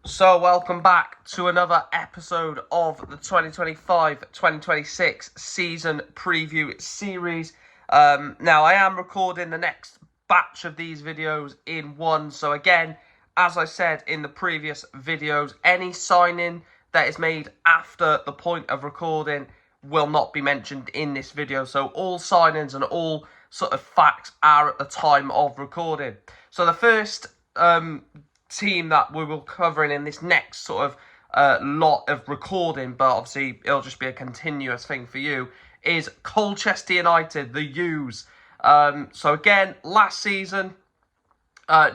So welcome back to another episode of the 2025-2026 season preview series. Now I am recording the next batch of these videos in one. So again, as I said in the previous videos, any signing that is made after the point of recording will not be mentioned in this video. So all signings and all sort of facts are at the time of recording. So the first team that we will covering in this next sort of lot of recording, but obviously it'll just be a continuous thing for you, is Colchester United, the U's. So again, last season,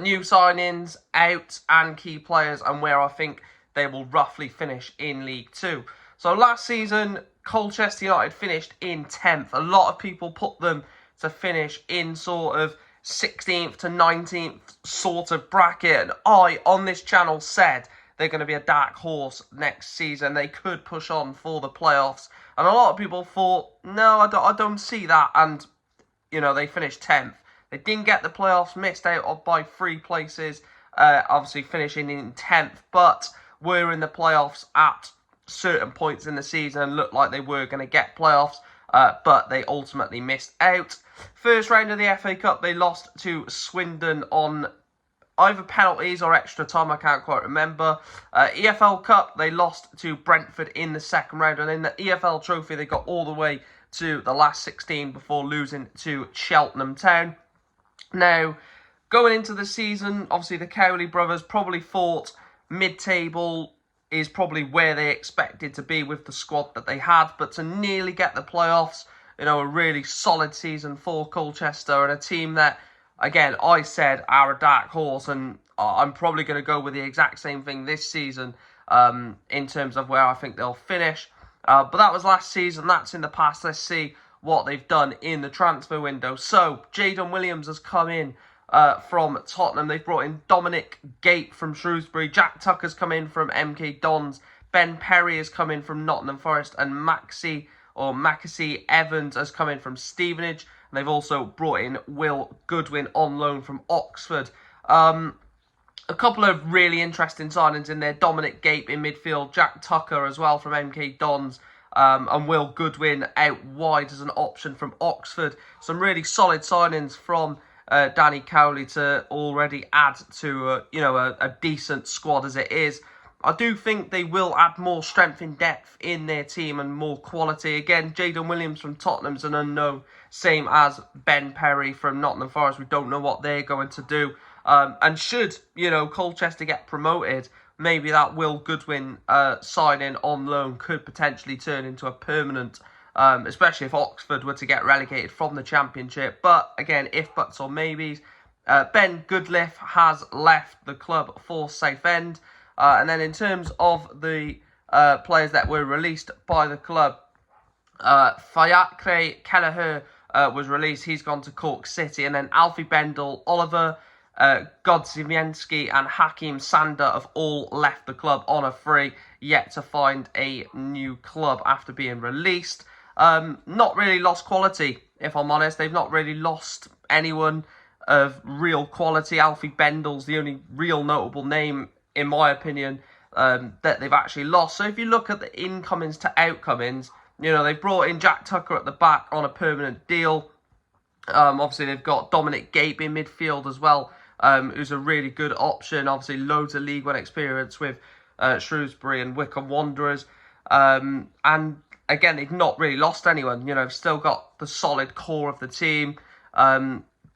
new signings out and key players and where I think they will roughly finish in League Two. So last season, Colchester United finished in 10th. A lot of people put them to finish in sort of 16th to 19th sort of bracket, and I on this channel said they're going to be a dark horse next season. They could push on for the playoffs, and a lot of people thought, no, I don't see that, and you know, they finished 10th. They didn't get the playoffs, missed out by 3 places, obviously finishing in 10th, but were in the playoffs at certain points in the season and looked like they were going to get playoffs. But they ultimately missed out. First round of the FA Cup, they lost to Swindon on either penalties or extra time. I can't quite remember. EFL Cup, they lost to Brentford in the second round. And in the EFL Trophy, they got all the way to the last 16 before losing to Cheltenham Town. Now, going into the season, obviously the Cowley brothers probably thought mid-table is probably where they expected to be with the squad that they had, but to nearly get the playoffs, you know, a really solid season for Colchester, and a team that, again, I said are a dark horse, and I'm probably going to go with the exact same thing this season in terms of where I think they'll finish. But that was last season, that's in the past. Let's see what they've done in the transfer window. So, Jayden Williams has come in from Tottenham. They've brought in Dominic Gape from Shrewsbury. Jack Tucker's come in from MK Dons. Ben Perry has come in from Nottingham Forest. And Maxie Evans has come in from Stevenage. And they've also brought in Will Goodwin on loan from Oxford. A couple of really interesting signings in there. Dominic Gape in midfield. Jack Tucker as well from MK Dons. And Will Goodwin out wide as an option from Oxford. Some really solid signings from Danny Cowley to already add to a decent squad as it is. I do think they will add more strength in depth in their team and more quality. Again, Jayden Williams from Tottenham's an unknown, same as Ben Perry from Nottingham Forest. We don't know what they're going to do. And should, Colchester get promoted, maybe that Will Goodwin signing on loan could potentially turn into a permanent, especially if Oxford were to get relegated from the Championship. But again, if buts or maybes. Ben Goodliff has left the club for Southend. And then in terms of the players that were released by the club, Fayakre Kelleher was released. He's gone to Cork City. And then Alfie Bendel, Oliver Godziwienski and Hakim Sander have all left the club on a free, yet to find a new club after being released. Not really lost quality, if I'm honest. They've not really lost anyone of real quality. Alfie Bendel's the only real notable name, in my opinion, that they've actually lost. So if you look at the incomings to outcomings, they've brought in Jack Tucker at the back on a permanent deal. Obviously, they've got Dominic Gape in midfield as well, who's a really good option. Obviously, loads of League One experience with Shrewsbury and Wycombe Wanderers. And again, they've not really lost anyone. They've still got the solid core of the team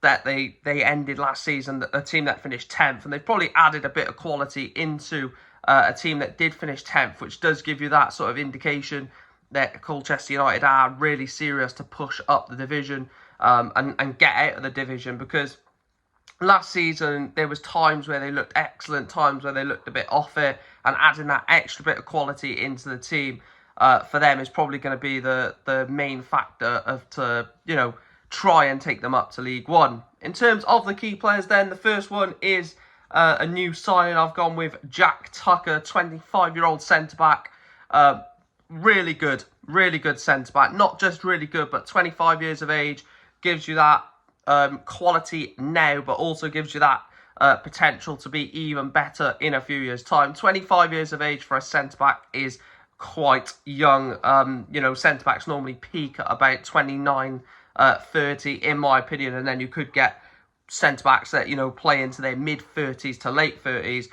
that they ended last season, a team that finished 10th. And they've probably added a bit of quality into a team that did finish 10th, which does give you that sort of indication that Colchester United are really serious to push up the division and get out of the division. Because last season, there was times where they looked excellent, times where they looked a bit off it, and adding that extra bit of quality into the team for them is probably going to be the main factor to try and take them up to League One. In terms of the key players then, the first one is a new signing. I've gone with Jack Tucker, 25-year-old centre-back. Really good centre-back. Not just really good, but 25 years of age. Gives you that quality now, but also gives you that potential to be even better in a few years' time. 25 years of age for a centre-back is quite young. You know, centre-backs normally peak at about 29, 30, in my opinion, and then you could get centre-backs that, you know, play into their mid-30s to late 30s,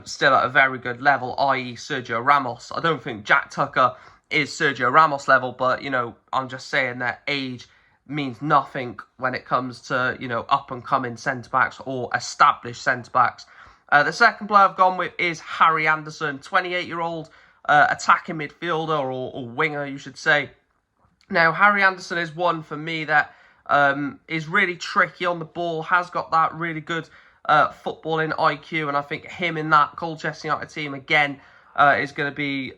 still at a very good level, i.e. Sergio Ramos. I don't think Jack Tucker is Sergio Ramos level, but, you know, I'm just saying that age means nothing when it comes to, you know, up-and-coming centre-backs or established centre-backs. The second player I've gone with is Harry Anderson, 28-year-old attacking midfielder, or winger, you should say. Now, Harry Anderson is one for me that is really tricky on the ball, has got that really good footballing IQ, and I think him in that Colchester United team, again, is going to be,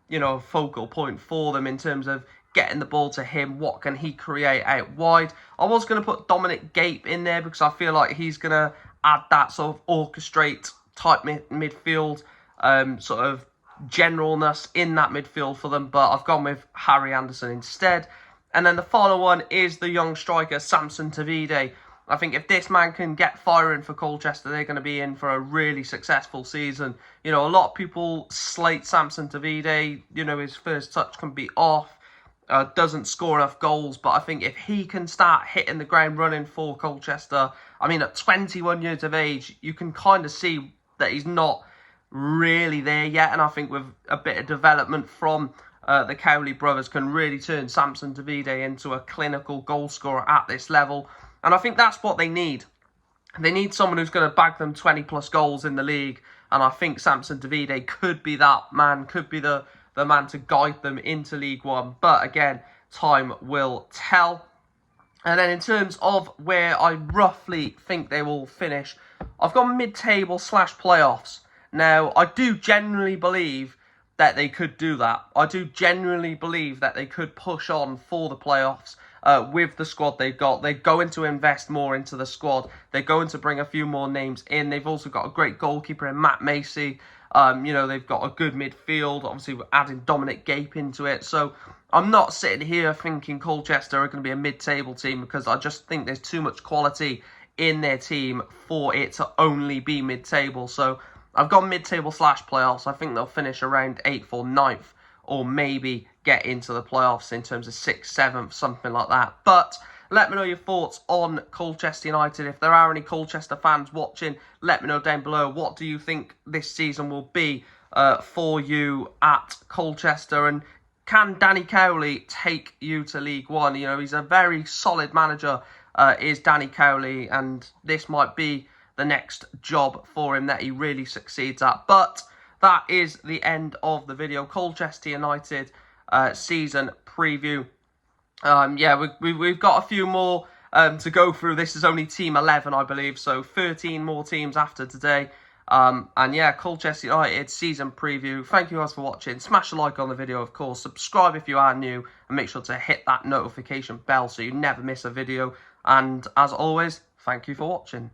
you know, a focal point for them in terms of getting the ball to him. What can he create out wide? I was going to put Dominic Gape in there because I feel like he's going to add that sort of orchestrate type midfield, sort of generalness in that midfield for them, but I've gone with Harry Anderson instead. And then the final one is the young striker, Samson Tavide. I think if this man can get firing for Colchester, they're going to be in for a really successful season. You know, a lot of people slate Samson Tavide. You know, his first touch can be off, doesn't score enough goals. But I think if he can start hitting the ground running for Colchester, I mean, at 21 years of age, you can kind of see that he's not really there yet. And I think with a bit of development from the Cowley brothers can really turn Samson Tavide into a clinical goal scorer at this level. And I think that's what they need. They need someone who's going to bag them 20-plus goals in the league. And I think Samson Tavide could be that man, could be the man to guide them into League One. But again, time will tell. And then in terms of where I roughly think they will finish, I've gone mid-table / playoffs. Now, I do genuinely believe that they could do that. I do genuinely believe that they could push on for the playoffs with the squad they've got. They're going to invest more into the squad. They're going to bring a few more names in. They've also got a great goalkeeper in Matt Macy. You know, they've got a good midfield. Obviously, we're adding Dominic Gape into it. So I'm not sitting here thinking Colchester are going to be a mid-table team, because I just think there's too much quality in their team for it to only be mid-table. So I've got mid-table / playoffs. I think they'll finish around 8th or 9th, or maybe get into the playoffs in terms of 6th, 7th, something like that. But let me know your thoughts on Colchester United. If there are any Colchester fans watching, let me know down below. What do you think this season will be for you at Colchester? And can Danny Cowley take you to League One? You know, he's a very solid manager, is Danny Cowley, and this might be the next job for him that he really succeeds at. But that is the end of the video. Colchester United season preview. Yeah, we've got a few more to go through. This is only team 11, I believe, so 13 more teams after today. And yeah, Colchester United season preview. Thank you guys for watching. Smash a like on the video, of course. Subscribe if you are new, and make sure to hit that notification bell so you never miss a video. And as always, thank you for watching.